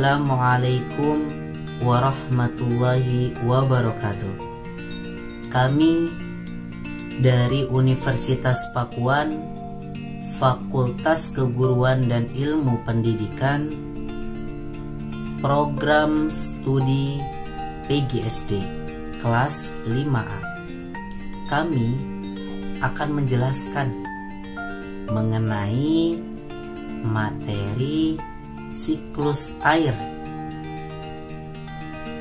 Assalamualaikum warahmatullahi wabarakatuh. Kami dari Universitas Pakuan, Fakultas Keguruan dan Ilmu Pendidikan, Program Studi PGSD kelas 5A. Kami akan menjelaskan mengenai materi siklus air.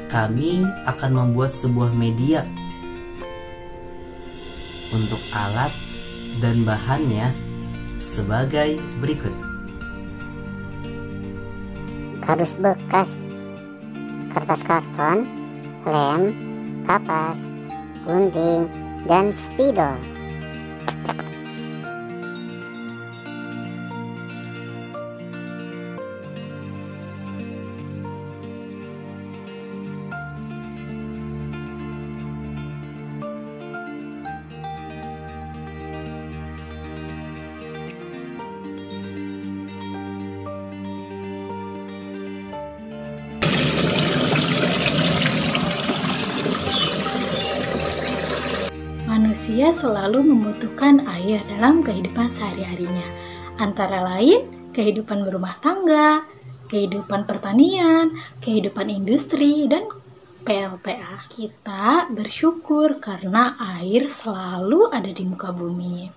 Kami akan membuat sebuah media untuk alat dan bahannya sebagai berikut. Kardus bekas, kertas karton, lem, kapas, gunting, dan spidol. Manusia selalu membutuhkan air dalam kehidupan sehari-harinya, antara lain kehidupan berumah tangga, kehidupan pertanian, kehidupan industri, dan PLTA. Kita bersyukur karena air selalu ada di muka bumi.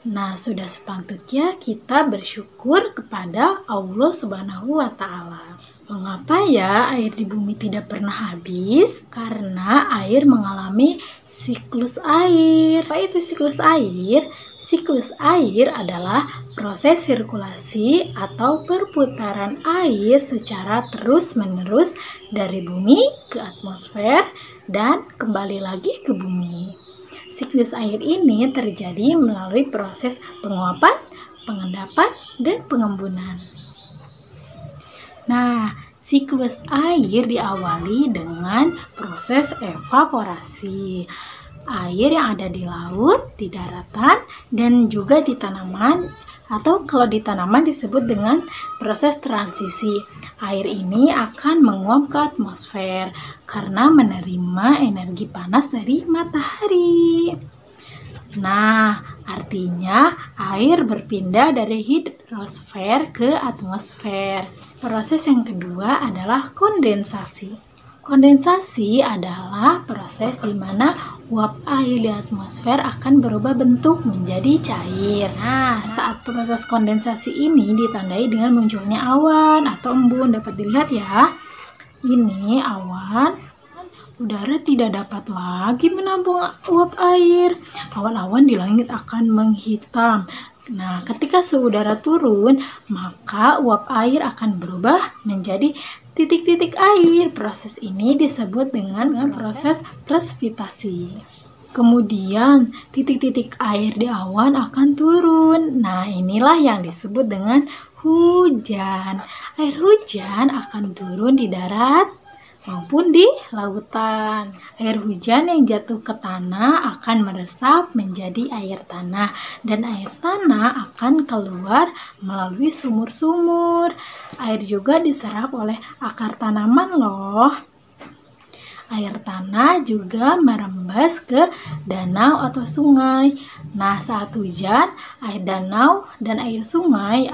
Nah, sudah sepatutnya kita bersyukur kepada Allah Subhanahu wa Ta'ala. Mengapa ya air di bumi tidak pernah habis? Karena air mengalami siklus air. Apa itu siklus air? Siklus air adalah proses sirkulasi atau perputaran air secara terus-menerus dari bumi ke atmosfer dan kembali lagi ke bumi. Siklus air ini terjadi melalui proses penguapan, pengendapan, dan pengembunan. Nah, siklus air diawali dengan proses evaporasi. Air yang ada di laut, di daratan, dan juga di tanaman, atau kalau di tanaman disebut dengan proses transisi. Air ini akan menguap ke atmosfer karena menerima energi panas dari matahari. Nah, artinya air berpindah dari hidrosfer ke atmosfer. Proses yang kedua adalah kondensasi. Kondensasi adalah proses di mana uap air di atmosfer akan berubah bentuk menjadi cair. Nah, saat proses kondensasi ini ditandai dengan munculnya awan atau embun. Dapat dilihat ya, ini awan. Udara tidak dapat lagi menampung uap air. Awan-awan di langit akan menghitam. Nah, ketika suhu udara turun, maka uap air akan berubah menjadi titik-titik air. Proses ini disebut dengan proses presipitasi. Kemudian, titik-titik air di awan akan turun. Nah, inilah yang disebut dengan hujan. Air hujan akan turun di darat maupun di lautan. Air hujan yang jatuh ke tanah akan meresap menjadi air tanah, dan air tanah akan keluar melalui sumur-sumur. Air juga diserap oleh akar tanaman loh. Air tanah juga merembes ke danau atau sungai. Nah, saat hujan, air danau dan air sungai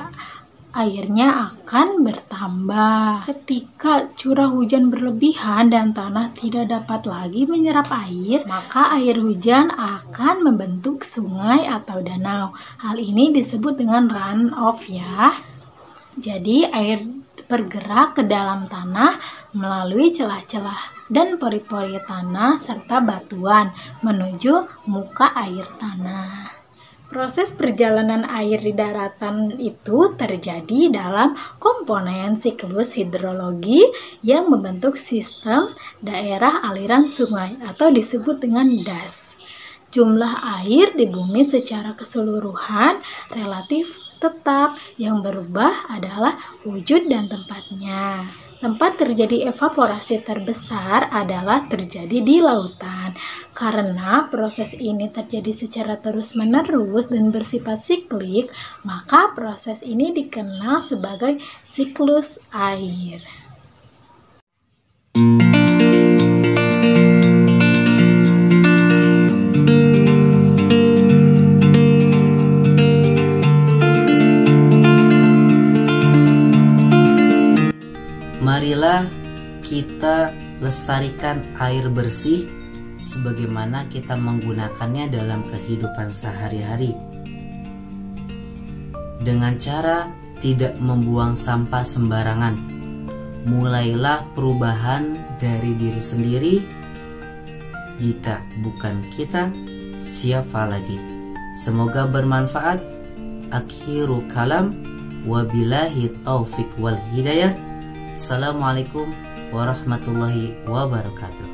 airnya akan bertambah. Ketika curah hujan berlebihan dan tanah tidak dapat lagi menyerap air, maka air hujan akan membentuk sungai atau danau. Hal ini disebut dengan runoff ya. Jadi air bergerak ke dalam tanah melalui celah-celah dan pori-pori tanah serta batuan menuju muka air tanah. Proses perjalanan air di daratan itu terjadi dalam komponen siklus hidrologi yang membentuk sistem daerah aliran sungai atau disebut dengan DAS. Jumlah air di bumi secara keseluruhan relatif tetap, yang berubah adalah wujud dan tempatnya. Tempat terjadi evaporasi terbesar adalah terjadi di lautan. Karena proses ini terjadi secara terus-menerus dan bersifat siklik, maka proses ini dikenal sebagai siklus air. Marilah kita lestarikan air bersih sebagaimana kita menggunakannya dalam kehidupan sehari-hari. Dengan cara tidak membuang sampah sembarangan. Mulailah perubahan dari diri sendiri. Jika bukan kita, siapa lagi? Semoga bermanfaat. Akhiru kalam. Wabillahi taufik wal hidayah. Assalamualaikum warahmatullahi wabarakatuh.